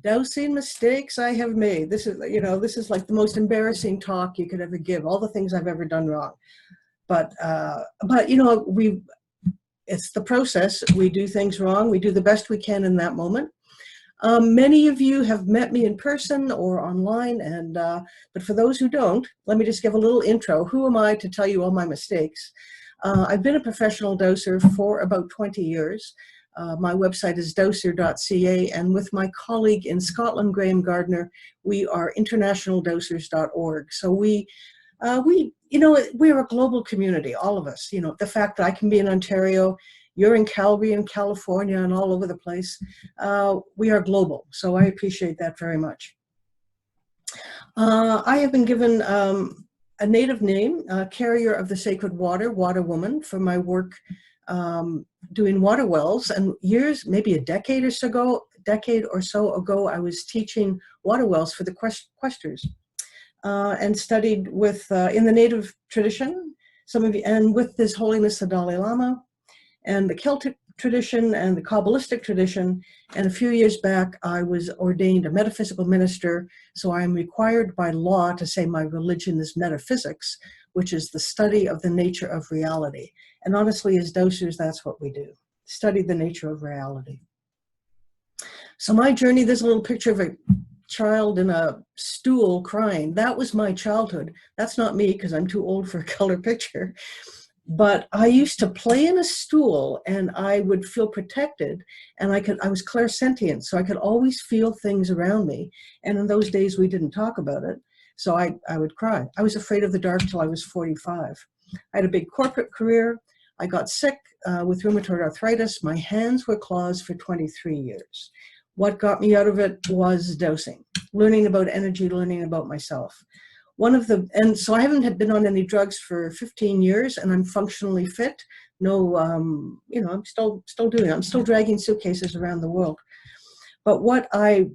Dowsing mistakes I have made. This is like the most embarrassing talk you could ever give. All the things I've ever done wrong. But it's the process. We do things wrong. We do the best we can in that moment. Many of you have met me in person or online, but for those who don't, let me just give a little intro. Who am I to tell you all my mistakes? I've been a professional doser for about 20 years. My website is dowser.ca, and with my colleague in Scotland, Graham Gardner, we are internationaldosers.org. So we're a global community, all of us. The fact that I can be in Ontario, you're in Calgary and California and all over the place. We are global, so I appreciate that very much. I have been given a native name, carrier of the sacred water, water woman, for my work doing water wells. And years, maybe a decade or so ago, I was teaching water wells for the Questers and studied with in the native tradition, and with His Holiness the Dalai Lama, and the Celtic tradition and the Kabbalistic tradition. And a few years back, I was ordained a metaphysical minister, so I am required by law to say my religion is metaphysics, which is the study of the nature of reality. And honestly, as dosers, that's what we do, study the nature of reality. So my journey, there's a little picture of a child in a stool crying. That was my childhood. That's not me, because I'm too old for a color picture. But I used to play in a stool, and I would feel protected, and I was clairsentient, so I could always feel things around me. And in those days, we didn't talk about it, so I would cry. I was afraid of the dark till I was 45. I had a big corporate career. I got sick with rheumatoid arthritis. My hands were claws for 23 years. What got me out of it was dosing, learning about energy, learning about myself. And so I haven't been on any drugs for 15 years, and I'm functionally fit. No, I'm still doing it. I'm still dragging suitcases around the world. But what I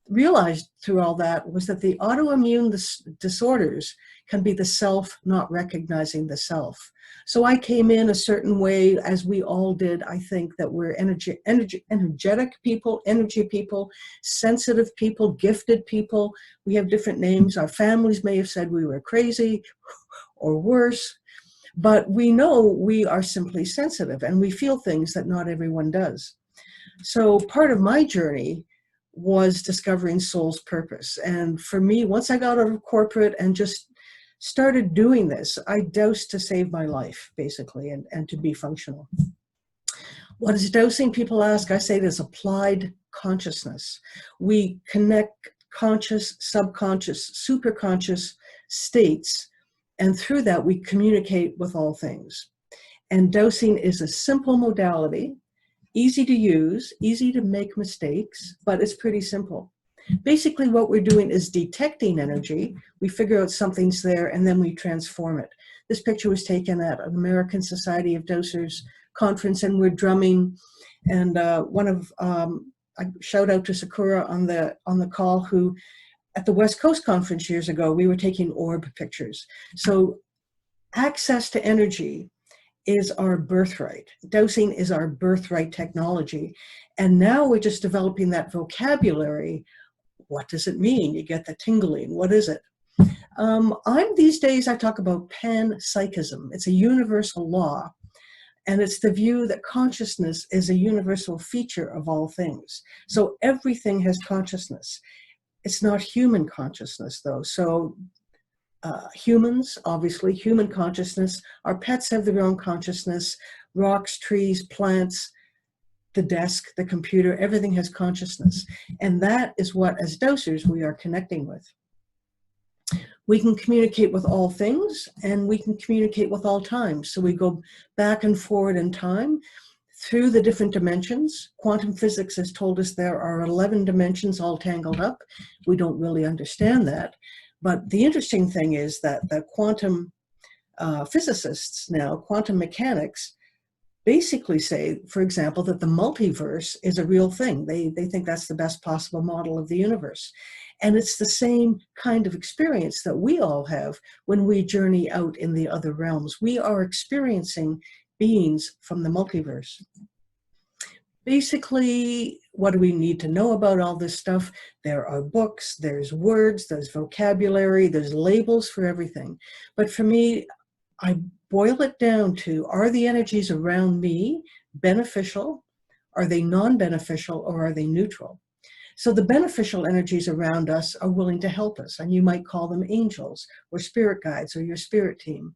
realized through all that was that the autoimmune disorders can be the self not recognizing the self. So I came in a certain way, as we all did. I think that we're energetic people, energy people, sensitive people, gifted people. We have different names. Our families may have said we were crazy or worse, but we know we are simply sensitive, and we feel things that not everyone does. So part of my journey was discovering soul's purpose. And for me, once I got out of corporate and just started doing this, I dosed to save my life, basically, and to be functional. What is dosing, people ask? I say it is applied consciousness. We connect conscious, subconscious, superconscious states, and through that we communicate with all things. And dosing is a simple modality, easy to use, easy to make mistakes, but it's pretty simple. Basically, what we're doing is detecting energy. We figure out something's there, and then we transform it. This picture was taken at an American Society of Dosers conference, and we're drumming. And I shout out to Sakura on the call, who at the West Coast conference years ago, we were taking orb pictures. So access to energy is our birthright. Dosing is our birthright technology. And now we're just developing that vocabulary. What does it mean? You get the tingling. What is it? These days, I talk about panpsychism. It's a universal law. And it's the view that consciousness is a universal feature of all things. So everything has consciousness. It's not human consciousness, though. So humans, obviously, human consciousness. Our pets have their own consciousness. Rocks, trees, plants, the desk, the computer, everything has consciousness. And that is what, as dosers, we are connecting with. We can communicate with all things, and we can communicate with all times. So we go back and forward in time through the different dimensions. Quantum physics has told us there are 11 dimensions all tangled up. We don't really understand that. But the interesting thing is that the quantum physicists now, quantum mechanics, basically say, for example, that the multiverse is a real thing. They think that's the best possible model of the universe. And it's the same kind of experience that we all have when we journey out in the other realms. We are experiencing beings from the multiverse. Basically, what do we need to know about all this stuff? There are books, there's words, there's vocabulary, there's labels for everything. But for me, I boil it down to, are the energies around me beneficial? Are they non-beneficial, or are they neutral? So the beneficial energies around us are willing to help us, and you might call them angels or spirit guides or your spirit team.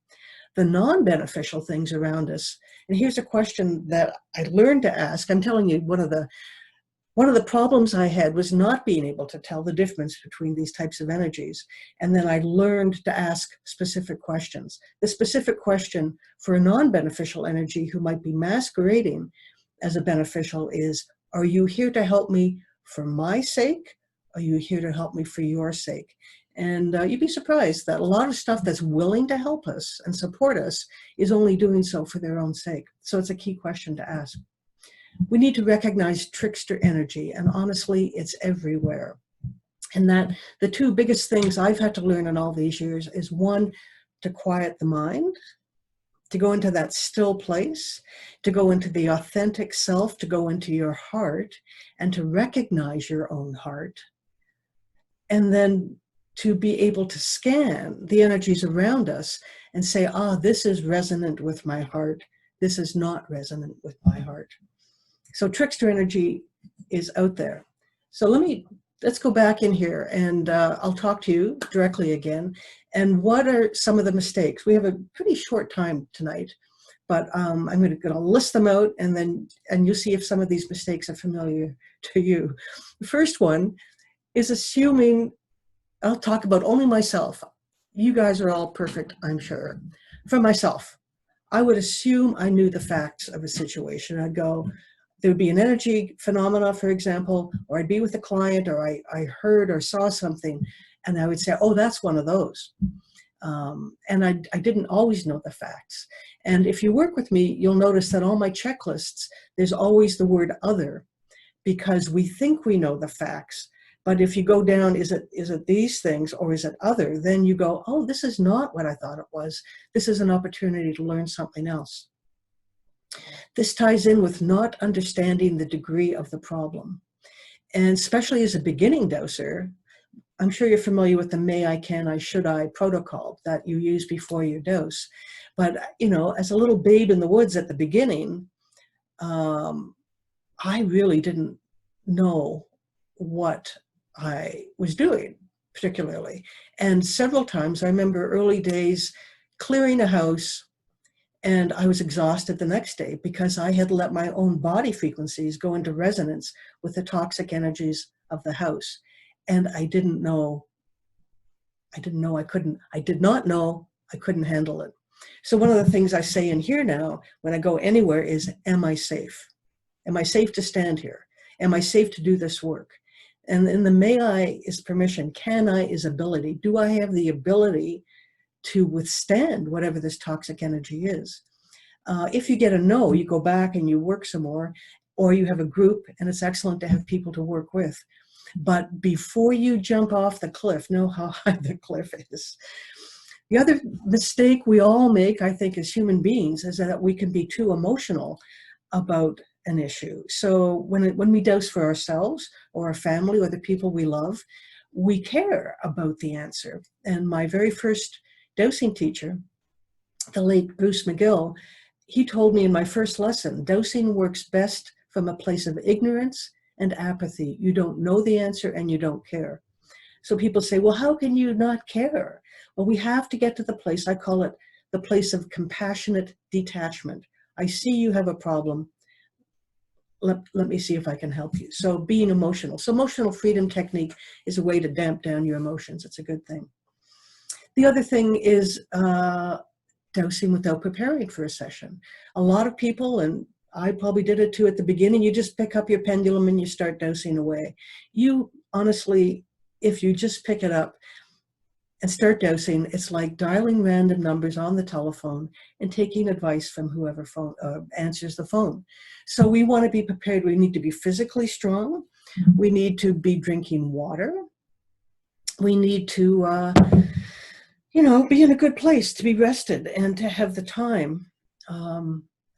The non-beneficial things around us, and here's a question that I learned to ask. I'm telling you, one of the problems I had was not being able to tell the difference between these types of energies. And then I learned to ask specific questions. The specific question for a non-beneficial energy who might be masquerading as a beneficial is, are you here to help me for my sake? Are you here to help me for your sake? And you'd be surprised that a lot of stuff that's willing to help us and support us is only doing so for their own sake. So it's a key question to ask. We need to recognize trickster energy, and honestly, it's everywhere. And that the two biggest things I've had to learn in all these years is, one, to quiet the mind, to go into that still place, to go into the authentic self, to go into your heart, and to recognize your own heart. And then to be able to scan the energies around us and say, this is resonant with my heart. This is not resonant with my heart. So trickster energy is out there. So let's go back in here, and I'll talk to you directly again. And what are some of the mistakes? We have a pretty short time tonight, but I'm going to list them out, and you'll see if some of these mistakes are familiar to you. The first one is assuming, I'll talk about only myself. You guys are all perfect, I'm sure. For myself, I would assume I knew the facts of a situation. I'd go, there would be an energy phenomena, for example, or I'd be with a client, or I heard or saw something, and I would say, that's one of those. And I didn't always know the facts. And if you work with me, you'll notice that all my checklists, there's always the word other, because we think we know the facts. But if you go down, is it these things or is it other? Then you go, this is not what I thought it was. This is an opportunity to learn something else. This ties in with not understanding the degree of the problem. And especially as a beginning dowser, I'm sure you're familiar with the may I, can I, should I protocol that you use before you dose. But, as a little babe in the woods at the beginning, I really didn't know what I was doing particularly. And several times, I remember early days clearing a house, and I was exhausted the next day because I had let my own body frequencies go into resonance with the toxic energies of the house. And I did not know I couldn't handle it. So one of the things I say in here now, when I go anywhere, is, am I safe? Am I safe to stand here? Am I safe to do this work? And then the may I is permission, can I is ability. Do I have the ability to withstand whatever this toxic energy is? If you get a no, you go back and you work some more, or you have a group, and it's excellent to have people to work with. But before you jump off the cliff, know how high the cliff is. The other mistake we all make, I think, as human beings, is that we can be too emotional about an issue. So when we dose for ourselves or our family or the people we love, we care about the answer. And my very first dosing teacher, the late Bruce McGill, he told me in my first lesson, dosing works best from a place of ignorance and apathy. You don't know the answer and you don't care. So people say, well, how can you not care? Well, we have to get to the place, I call it the place of compassionate detachment. I see you have a problem. Let me see if I can help you. So being emotional. So emotional freedom technique is a way to damp down your emotions. It's a good thing. The other thing is dosing without preparing for a session. A lot of people, and I probably did it too at the beginning, you just pick up your pendulum and you start dosing away. You honestly, if you just pick it up and start dosing, it's like dialing random numbers on the telephone and taking advice from whoever answers the phone. So we want to be prepared. We need to be physically strong. We need to be drinking water. We need to, be in a good place to be rested and to have the time.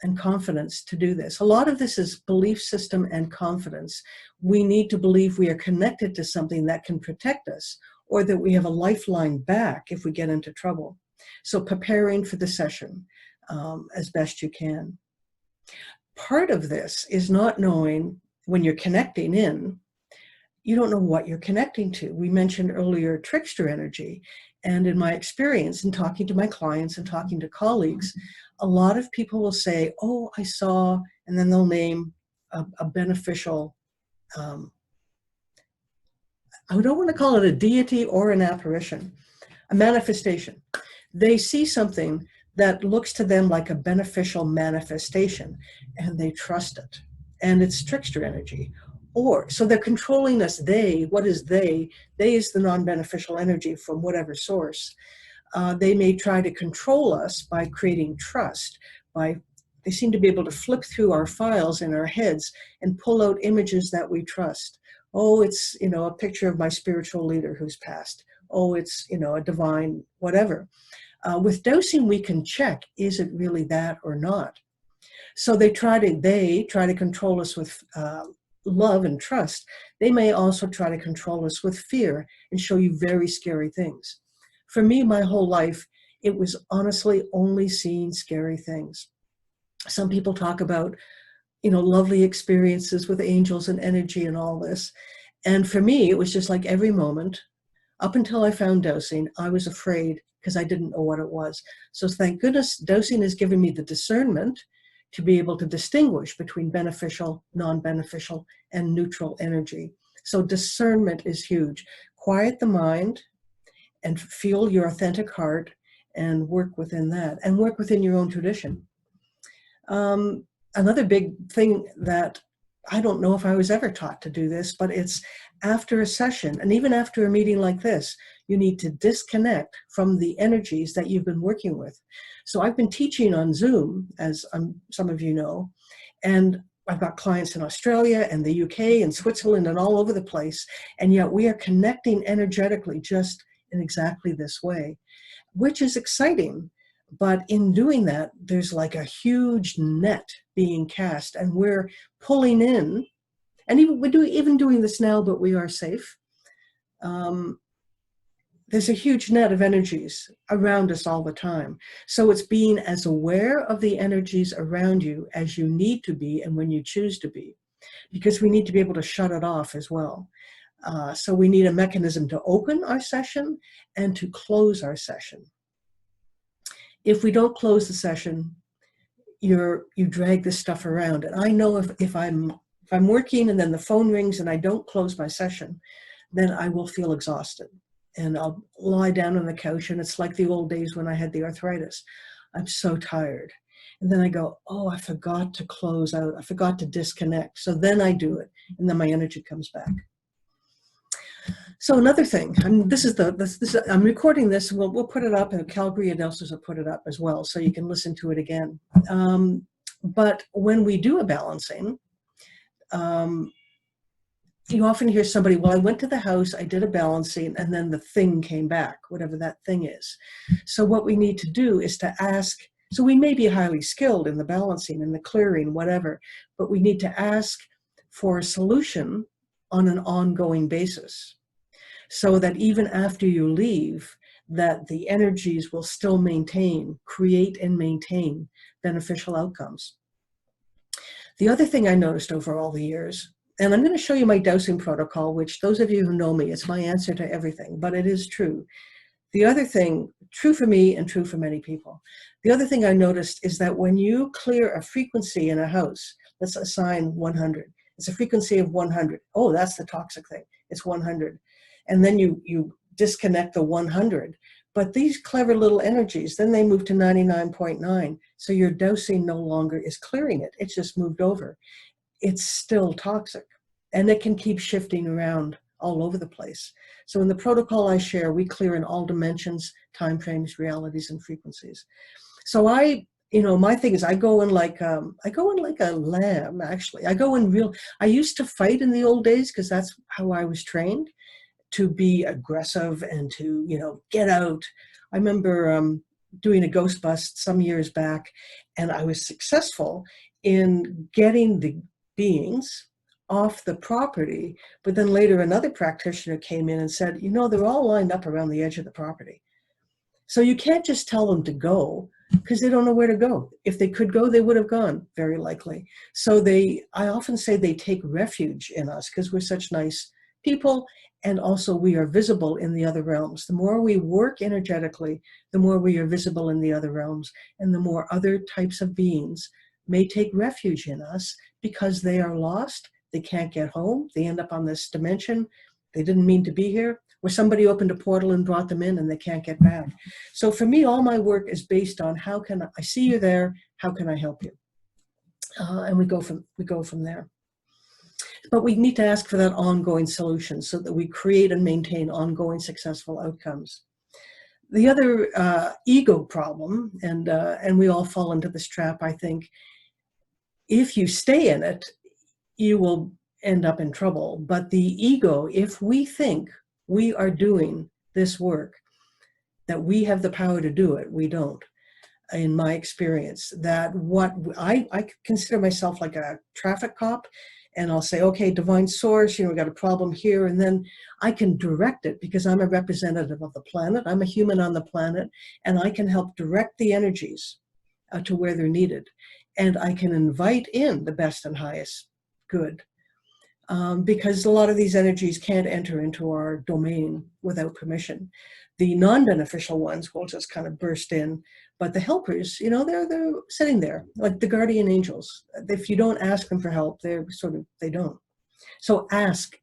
and confidence to do this. A lot of this is belief system and confidence. We need to believe we are connected to something that can protect us, or that we have a lifeline back if we get into trouble. So preparing for the session as best you can. Part of this is not knowing when you're connecting in, you don't know what you're connecting to. We mentioned earlier trickster energy. And in my experience in talking to my clients and talking to colleagues, a lot of people will say, oh, I saw, and then they'll name a beneficial, I don't want to call it a deity or an apparition, a manifestation. They see something that looks to them like a beneficial manifestation, and they trust it. And it's trickster energy. Or, so they're controlling us. They, what is they? They is the non-beneficial energy from whatever source. They may try to control us by creating trust. They seem to be able to flip through our files in our heads and pull out images that we trust. Oh, it's, a picture of my spiritual leader who's passed. Oh, it's, a divine whatever. With dowsing, we can check, is it really that or not? So they try to control us with love and trust. They may also try to control us with fear and show you very scary things. For me, my whole life, it was honestly only seeing scary things. Some people talk about, lovely experiences with angels and energy and all this. And for me, it was just like every moment, up until I found dowsing, I was afraid because I didn't know what it was. So thank goodness dowsing has given me the discernment to be able to distinguish between beneficial, non-beneficial, and neutral energy. So discernment is huge. Quiet the mind and feel your authentic heart and work within that, and work within your own tradition. Another big thing that I don't know if I was ever taught to do this, but it's after a session, and even after a meeting like this, you need to disconnect from the energies that you've been working with. So I've been teaching on Zoom, as some of you know, and I've got clients in Australia and the UK and Switzerland and all over the place, and yet we are connecting energetically just in exactly this way, which is exciting. But in doing that, there's like a huge net being cast, and we're pulling in, and even doing this now, but we are safe. There's a huge net of energies around us all the time. So it's being as aware of the energies around you as you need to be and when you choose to be, because we need to be able to shut it off as well. So we need a mechanism to open our session and to close our session. If we don't close the session, you drag this stuff around. And I know if I'm working and then the phone rings and I don't close my session, then I will feel exhausted. And I'll lie down on the couch, and it's like the old days when I had the arthritis. I'm so tired. And then I go, oh, I forgot to close out. I forgot to disconnect. So then I do it, and then my energy comes back. So another thing, I'm recording this, and we'll put it up, and Calgary and Elsa's will put it up as well, so you can listen to it again. But when we do a balancing, you often hear somebody, well, I went to the house, I did a balancing, and then the thing came back, whatever that thing is. So what we need to do is to ask, so we may be highly skilled in the balancing and the clearing, whatever, but we need to ask for a solution on an ongoing basis, so that even after you leave, that the energies will still create and maintain beneficial outcomes. The other thing I noticed over all the years, and I'm going to show you my dowsing protocol, which those of you who know me, it's my answer to everything, but it is true. The other thing, true for me and true for many people, the other thing I noticed is that when you clear a frequency in a house, let's assign 100. It's a frequency of 100. Oh, that's the toxic thing. It's 100. And then you disconnect the 100. But these clever little energies, then they move to 99.9. So your dowsing no longer is clearing it. It's just moved over. It's still toxic, and it can keep shifting around all over the place. So in the protocol I share, we clear in all dimensions, time frames, realities, and frequencies. So my thing is I go in like a lamb, actually. I used to fight in the old days because that's how I was trained, to be aggressive and to, get out. I remember doing a ghost bust some years back, and I was successful in getting the beings off the property. But then later another practitioner came in and said, you know, they're all lined up around the edge of the property. So you can't just tell them to go because they don't know where to go. If they could go, they would have gone, very likely. So I often say they take refuge in us because we're such nice people, and also we are visible in the other realms. The more we work energetically, the more we are visible in the other realms, and the more other types of beings may take refuge in us because they are lost, they can't get home, they end up on this dimension, they didn't mean to be here, or somebody opened a portal and brought them in and they can't get back. So for me, all my work is based on how can I see you there, how can I help you? And we go from there. But we need to ask for that ongoing solution so that we create and maintain ongoing successful outcomes. The other ego problem, and we all fall into this trap, I think, if you stay in it, you will end up in trouble. But the ego, if we think we are doing this work, that we have the power to do it, we don't. In my experience, that what I consider myself like a traffic cop, and I'll say, okay, divine source, you know, we got a problem here, and then I can direct it because I'm a representative of the planet. I'm a human on the planet, and I can help direct the energies to where they're needed. And I can invite in the best and highest good. Because a lot of these energies can't enter into our domain without permission. The non-beneficial ones will just kind of burst in, but the helpers, you know, they're sitting there, like the guardian angels. If you don't ask them for help, they don't. So ask.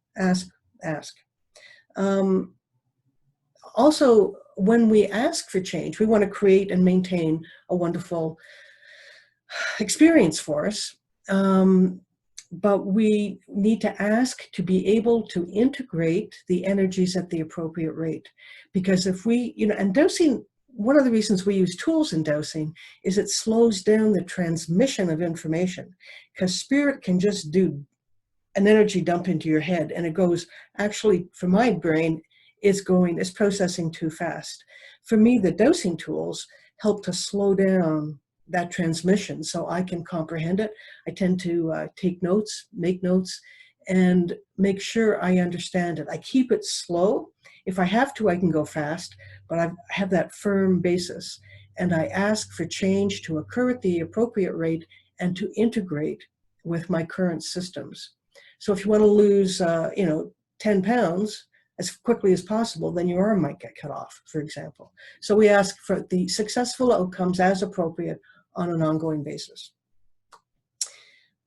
Also, when we ask for change, we want to create and maintain a wonderful experience for us. But we need to ask to be able to integrate the energies at the appropriate rate. Because if we, you know, and dowsing, one of the reasons we use tools in dowsing is it slows down the transmission of information, because spirit can just do an energy dump into your head and it goes, actually, for my brain, it's processing too fast. For me, the dowsing tools help to slow down that transmission so I can comprehend it. I tend to take notes, make notes, and make sure I understand it. I keep it slow. If I have to, I can go fast, but I have that firm basis. And I ask for change to occur at the appropriate rate and to integrate with my current systems. So if you want to lose, 10 pounds as quickly as possible, then your arm might get cut off, for example. So we ask for the successful outcomes as appropriate on an ongoing basis.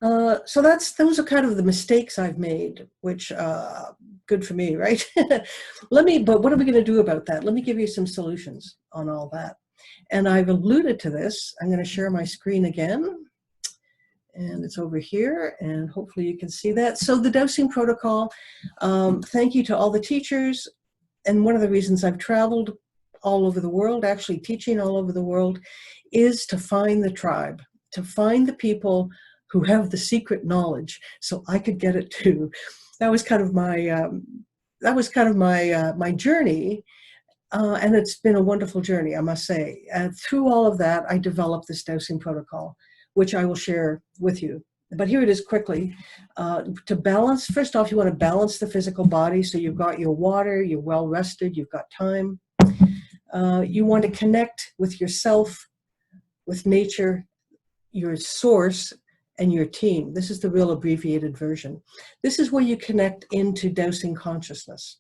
So those are kind of the mistakes I've made, which good for me, right? But what are we going to do about that? Let me give you some solutions on all that. And I've alluded to this. I'm going to share my screen again. And it's over here, and hopefully you can see that. So the dowsing protocol, thank you to all the teachers. And one of the reasons I've traveled all over the world, actually teaching all over the world, is to find the tribe, to find the people who have the secret knowledge so I could get it too. That was kind of my my journey. And it's been a wonderful journey, I must say. And through all of that, I developed this dowsing protocol, which I will share with you. But here it is quickly. To balance, first off, you want to balance the physical body. So you've got your water, you're well rested, you've got time. You want to connect with yourself, with nature, your source, and your team. This is the real abbreviated version. This is where you connect into dowsing consciousness.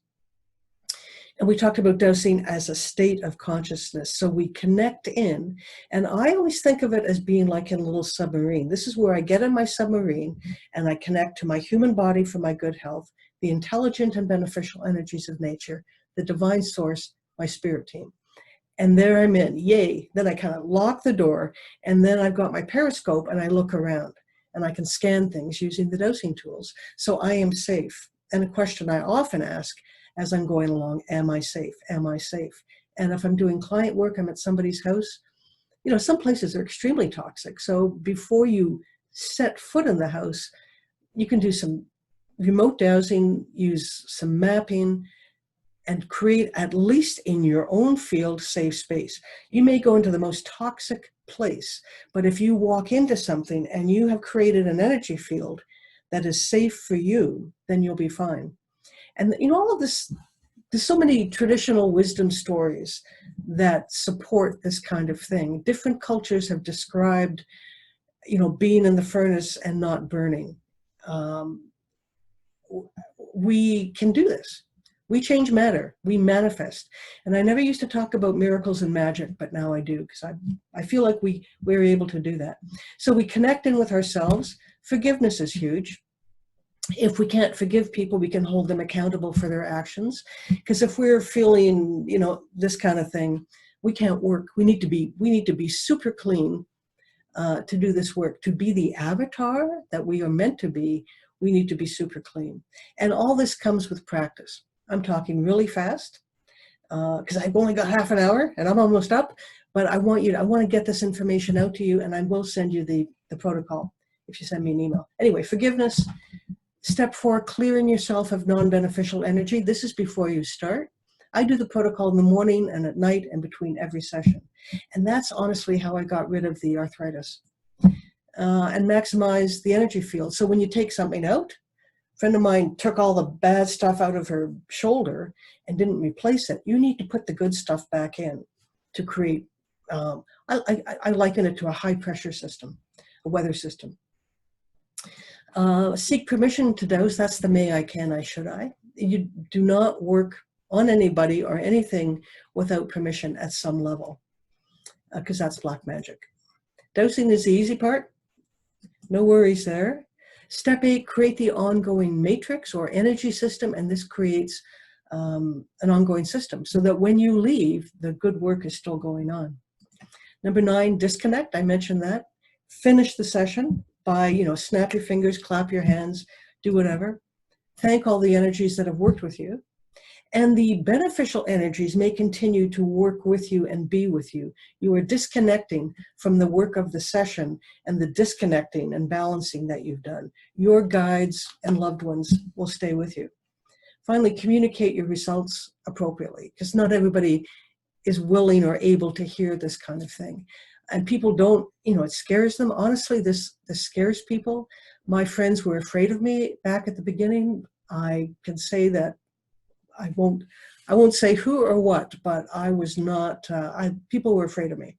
And we talked about dowsing as a state of consciousness. So we connect in, and I always think of it as being like in a little submarine. This is where I get in my submarine and I connect to my human body for my good health, the intelligent and beneficial energies of nature, the divine source, my spirit team. And there I'm in, yay. Then I kind of lock the door, and then I've got my periscope and I look around and I can scan things using the dowsing tools. So I am safe. And a question I often ask as I'm going along, am I safe? Am I safe? And if I'm doing client work, I'm at somebody's house, you know, some places are extremely toxic. So before you set foot in the house, you can do some remote dowsing, use some mapping, and create, at least in your own field, safe space. You may go into the most toxic place, but if you walk into something and you have created an energy field that is safe for you, then you'll be fine. And all of this, there's so many traditional wisdom stories that support this kind of thing. Different cultures have described, being in the furnace and not burning. We can do this. We change matter. We manifest. And I never used to talk about miracles and magic, but now I do, because I feel like we're able to do that. So we connect in with ourselves. Forgiveness is huge. If we can't forgive people, we can hold them accountable for their actions. Because if we're feeling, this kind of thing, we can't work. We need to be super clean to do this work. To be the avatar that we are meant to be, we need to be super clean. And all this comes with practice. I'm talking really fast because I've only got half an hour and I'm almost up, but I want to get this information out to you, and I will send you the protocol if you send me an email. Anyway, forgiveness. Step 4, clearing yourself of non-beneficial energy. This is before you start. I do the protocol in the morning and at night and between every session. And that's honestly how I got rid of the arthritis and maximize the energy field. So when you take something out, a friend of mine took all the bad stuff out of her shoulder and didn't replace it. You need to put the good stuff back in to create, I liken it to a high pressure system, a weather system. Seek permission to dose. That's the may, I, can, I, should I. You do not work on anybody or anything without permission at some level, because that's black magic. Dosing is the easy part. No worries there. Step 8, create the ongoing matrix or energy system, and this creates an ongoing system so that when you leave, the good work is still going on. Number 9, disconnect. I mentioned that. Finish the session by, snap your fingers, clap your hands, do whatever. Thank all the energies that have worked with you. And the beneficial energies may continue to work with you and be with you. You are disconnecting from the work of the session and the disconnecting and balancing that you've done. Your guides and loved ones will stay with you. Finally, communicate your results appropriately, because not everybody is willing or able to hear this kind of thing. And people don't, it scares them. Honestly, this scares people. My friends were afraid of me back at the beginning. I can say that I won't say who or what, but I was not, people were afraid of me.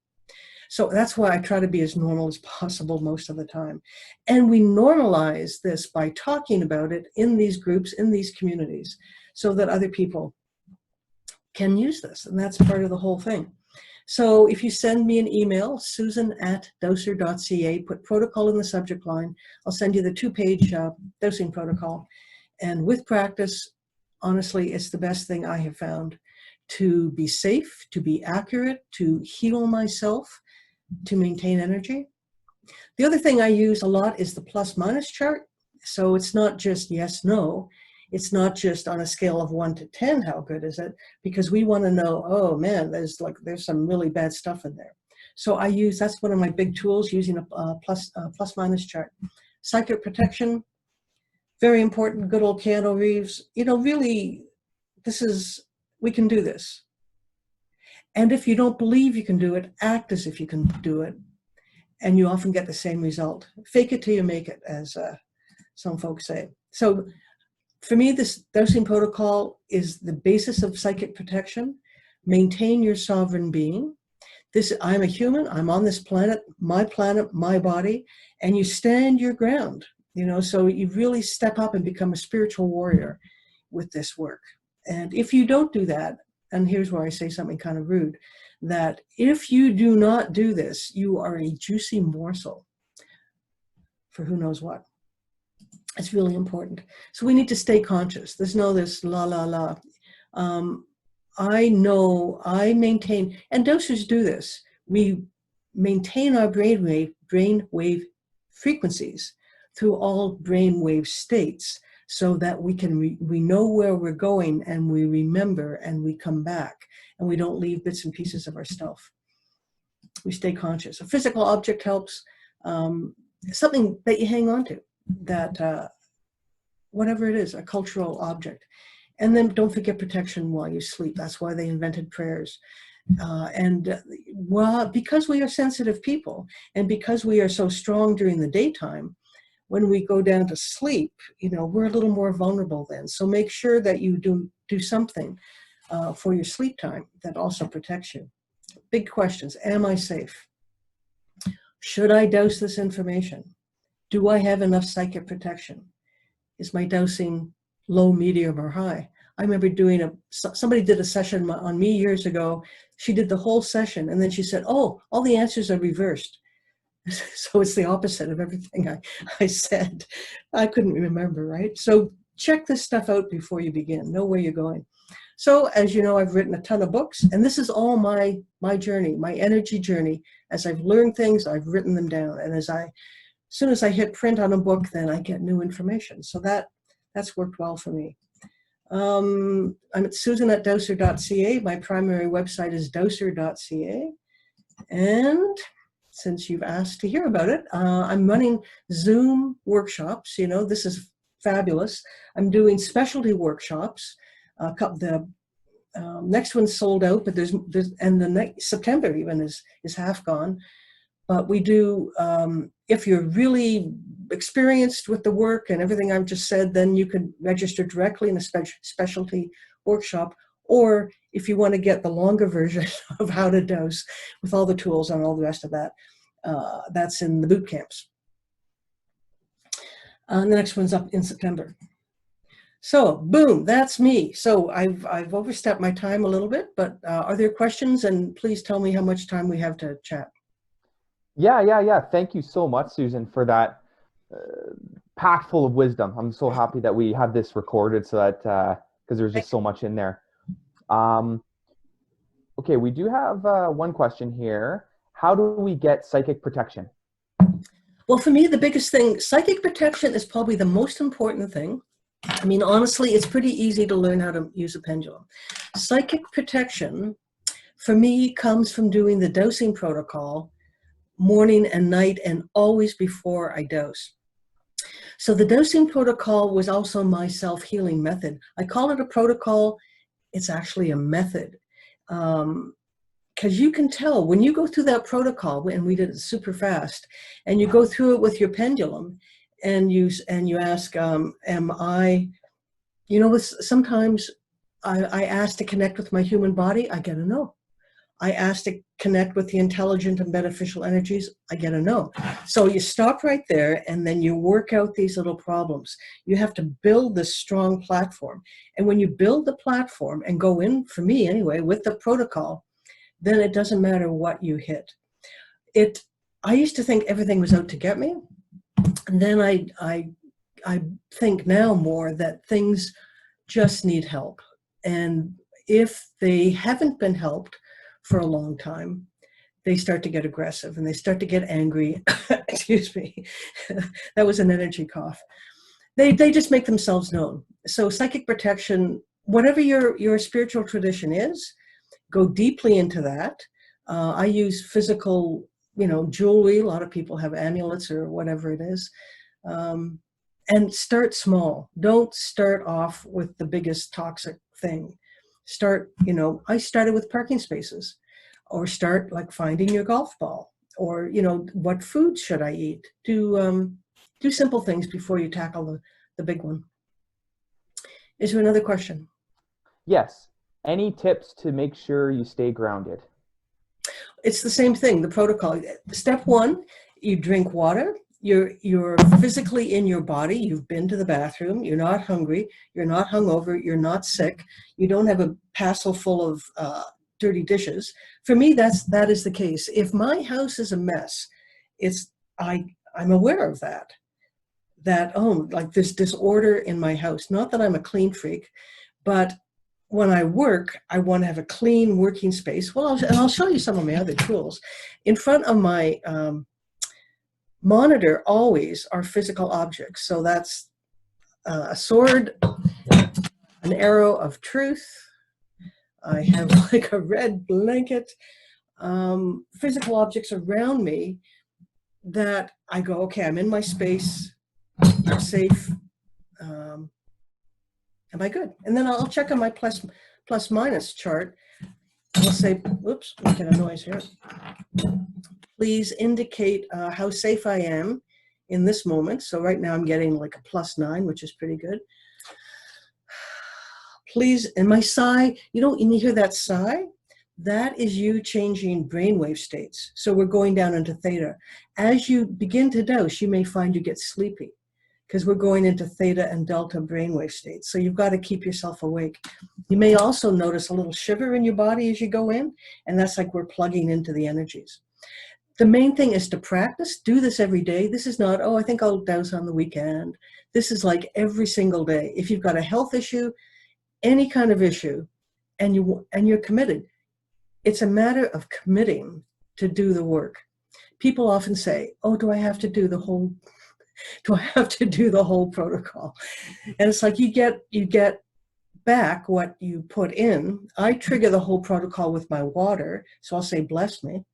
So that's why I try to be as normal as possible most of the time. And we normalize this by talking about it in these groups, in these communities, so that other people can use this. And that's part of the whole thing. So if you send me an email, susan@dowser.ca, put protocol in the subject line, I'll send you the 2-page dosing protocol. And with practice, honestly, it's the best thing I have found to be safe, to be accurate, to heal myself, to maintain energy. The other thing I use a lot is the plus-minus chart. So it's not just yes, no. It's not just on a scale of 1 to 10, how good is it? Because we want to know, oh man, there's some really bad stuff in there. So that's one of my big tools, using a plus-minus chart. Psychic protection, very important. Good old Keanu Reeves. Really, we can do this. And if you don't believe you can do it, act as if you can do it. And you often get the same result. Fake it till you make it, as some folks say. So for me, this dosing protocol is the basis of psychic protection. Maintain your sovereign being. I'm a human, I'm on this planet, my body, and you stand your ground. So you really step up and become a spiritual warrior with this work. And if you don't do that, and here's where I say something kind of rude, that if you do not do this, you are a juicy morsel for who knows what. It's really important. So we need to stay conscious. There's no this la, la, la. I maintain, and dosers do this. We maintain our brainwave frequencies through all brainwave states, so that we know where we're going, and we remember, and we come back, and we don't leave bits and pieces of our stuff. We stay conscious. A physical object helps, something that you hang on to, that whatever it is, a cultural object. And then don't forget protection while you sleep. That's why they invented prayers. Well, because we are sensitive people, and because we are so strong during the daytime, when we go down to sleep, we're a little more vulnerable then. So make sure that you do something for your sleep time that also protects you. Big questions. Am I safe? Should I dose this information? Do I have enough psychic protection? Is my dosing low, medium, or high? I remember somebody did a session on me years ago. She did the whole session, and then she said, oh, all the answers are reversed. So it's the opposite of everything I said. I couldn't remember, right? So check this stuff out before you begin. Know where you're going. So as you know, I've written a ton of books, and this is all my journey, my energy journey. As I've learned things, I've written them down. And as soon as I hit print on a book, then I get new information. So that's worked well for me. I'm at susan@dowser.ca. My primary website is dowser.ca. And since you've asked to hear about it, I'm running Zoom workshops. This is fabulous. I'm doing specialty workshops. The next one's sold out, but and the next September even is half gone. But we do, if you're really experienced with the work and everything I've just said, then you can register directly in a specialty workshop. Or if you want to get the longer version of how to dose with all the tools and all the rest of that, that's in the boot camps. The next one's up in September. So boom, that's me. So I've overstepped my time a little bit, but are there questions? And please tell me how much time we have to chat. Yeah. Thank you so much, Susan, for that pack full of wisdom. I'm so happy that we have this recorded so that, because there's just so much in there. Okay, we do have one question here. How do we get psychic protection? Well, for me, the biggest thing, psychic protection is probably the most important thing. I mean, honestly, it's pretty easy to learn how to use a pendulum. Psychic protection, for me, comes from doing the dosing protocol morning and night and always before I dose. So the dosing protocol was also my self-healing method. I call it a protocol. It's actually a method. Because you can tell when you go through that protocol, and we did it super fast, and you go through it with your pendulum, and you ask, am I, sometimes I ask to connect with my human body, I get a no. I ask to connect with the intelligent and beneficial energies, I get a no. So you stop right there, and then you work out these little problems. You have to build this strong platform. And when you build the platform and go in, for me anyway, with the protocol, then it doesn't matter what you hit. I used to think everything was out to get me. And then I think now more that things just need help. And if they haven't been helped for a long time, they start to get aggressive and they start to get angry. Excuse me. That was an energy cough. They just make themselves known. So psychic protection, whatever your spiritual tradition is, go deeply into that. I use physical, jewelry. A lot of people have amulets or whatever it is. And start small. Don't start off with the biggest toxic thing. Start, I started with parking spaces, or start like finding your golf ball, or, what food should I eat? Do simple things before you tackle the big one. Is there another question? Yes. Any tips to make sure you stay grounded? It's the same thing, the protocol. Step one, you drink water. You're physically in your body. You've been to the bathroom. You're not hungry. You're not hungover. You're not sick. You don't have a passel full of dirty dishes. For me, that is the case. If my house is a mess, I'm aware of that. Like there's disorder in my house. Not that I'm a clean freak, but when I work, I want to have a clean working space. Well, I'll show you some of my other tools. In front of my monitor always are physical objects. So that's a sword, an arrow of truth. I have like a red blanket, physical objects around me that I go, okay, I'm in my space, I'm safe. Am I good? And then I'll check on my plus minus chart. I'll say, oops, let me get a noise here. Please indicate how safe I am in this moment. So right now I'm getting like a +9, which is pretty good. Please, and my sigh, you hear that sigh? That is you changing brainwave states. So we're going down into theta. As you begin to dose, you may find you get sleepy because we're going into theta and delta brainwave states. So you've got to keep yourself awake. You may also notice a little shiver in your body as you go in, and that's like we're plugging into the energies. The main thing is to practice. Do this every day. This is not, oh, I think I'll dose on the weekend. This is like every single day. If you've got a health issue, any kind of issue, and you're committed, it's a matter of committing to do the work. People often say, oh, do I have to do the whole protocol? And it's like you get back what you put in. I trigger the whole protocol with my water. So I'll say, bless me.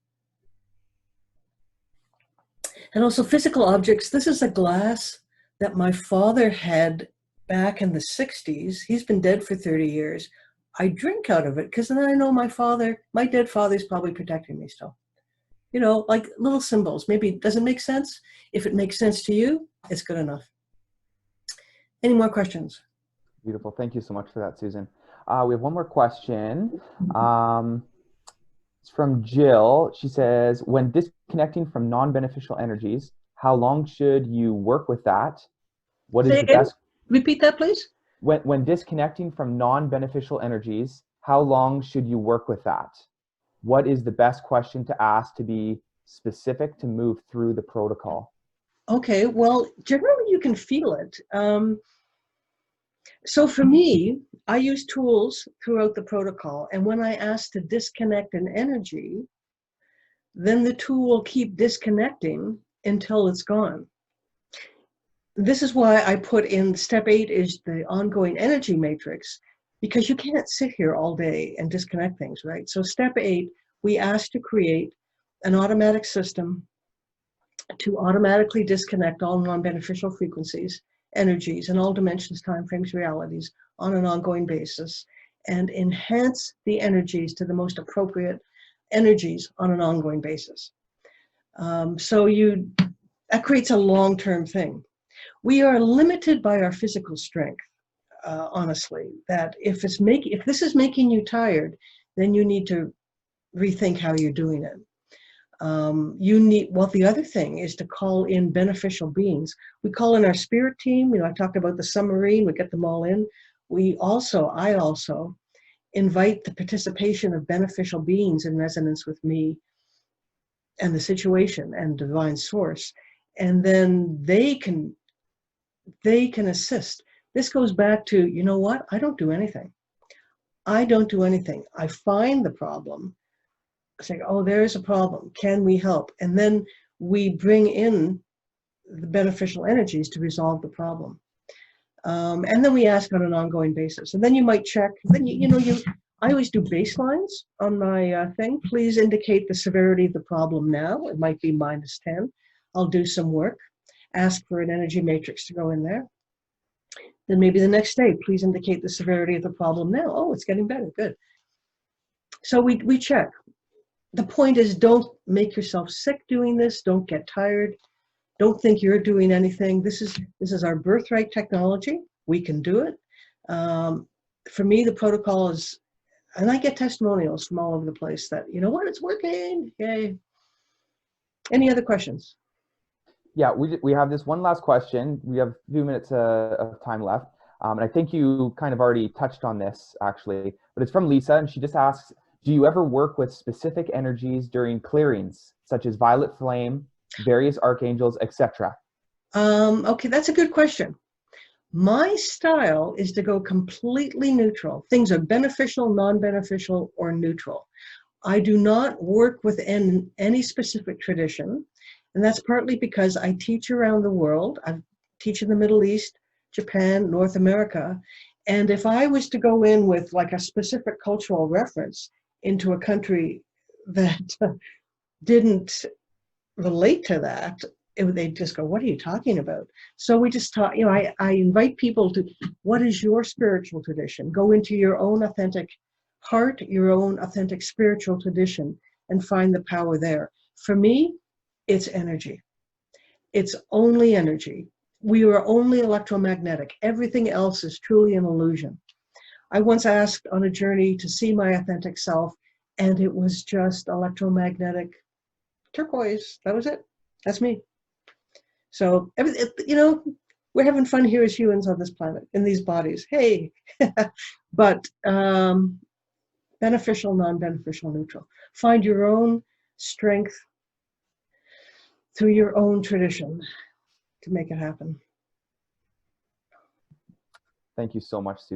And also physical objects. This is a glass that my father had back in the 60s. He's been dead for 30 years. I drink out of it because then I know my dead father's probably protecting me still. Like little symbols. Maybe it doesn't make sense. If it makes sense to you, it's good enough. Any more questions? Beautiful. Thank you so much for that, Susan. We have one more question. It's from Jill. She says, when disconnecting from non-beneficial energies, how long should you work with that? What is the best? Repeat that, please. When disconnecting from non-beneficial energies, how long should you work with that? What is the best question to ask to be specific to move through the protocol? Okay, well, generally you can feel it. So for me, I use tools throughout the protocol. And when I ask to disconnect an energy, then the tool will keep disconnecting until it's gone. This is why I put in step 8 is the ongoing energy matrix, because you can't sit here all day and disconnect things, right? So step 8, we ask to create an automatic system to automatically disconnect all non-beneficial frequencies, energies, and all dimensions, timeframes, realities on an ongoing basis, and enhance the energies to the most appropriate energies on an ongoing basis. That creates a long-term thing. We are limited by our physical strength, honestly, that if this is making you tired, then you need to rethink how you're doing it. The other thing is to call in beneficial beings. We call in our spirit team. I talked about the submarine, we get them all in. I also invite the participation of beneficial beings in resonance with me and the situation and divine source. And then they can assist. This goes back to, you know what? I don't do anything. I find the problem. Say, oh, there's a problem. Can we help? And then we bring in the beneficial energies to resolve the problem. And then we ask on an ongoing basis. And then you might check. Then I always do baselines on my thing. Please indicate the severity of the problem now. It might be -10. I'll do some work. Ask for an energy matrix to go in there. Then maybe the next day, please indicate the severity of the problem now. Oh, it's getting better. Good. So we check. The point is, don't make yourself sick doing this. Don't get tired. Don't think you're doing anything. This is our birthright technology. We can do it. For me, the protocol is, and I get testimonials from all over the place that, you know what, it's working. Yay. Any other questions? Yeah, we have this one last question. We have a few minutes of time left. And I think you kind of already touched on this, actually. But it's from Lisa, and she just asks, do you ever work with specific energies during clearings, such as violet flame, various archangels, etc.? Okay, that's a good question. My style is to go completely neutral. Things are beneficial, non-beneficial, or neutral. I do not work within any specific tradition, and that's partly because I teach around the world. I teach in the Middle East, Japan, North America, and if I was to go in with like a specific cultural reference into a country that didn't relate to that, they just go, what are you talking about? So we just talk, I invite people to, what is your spiritual tradition? Go into your own authentic heart, your own authentic spiritual tradition, and find the power there. For me, it's energy. It's only energy. We are only electromagnetic. Everything else is truly an illusion. I once asked on a journey to see my authentic self, and it was just electromagnetic turquoise. That was it. That's me. So, we're having fun here as humans on this planet, in these bodies. Hey, but beneficial, non-beneficial, neutral. Find your own strength through your own tradition to make it happen. Thank you so much, Sue.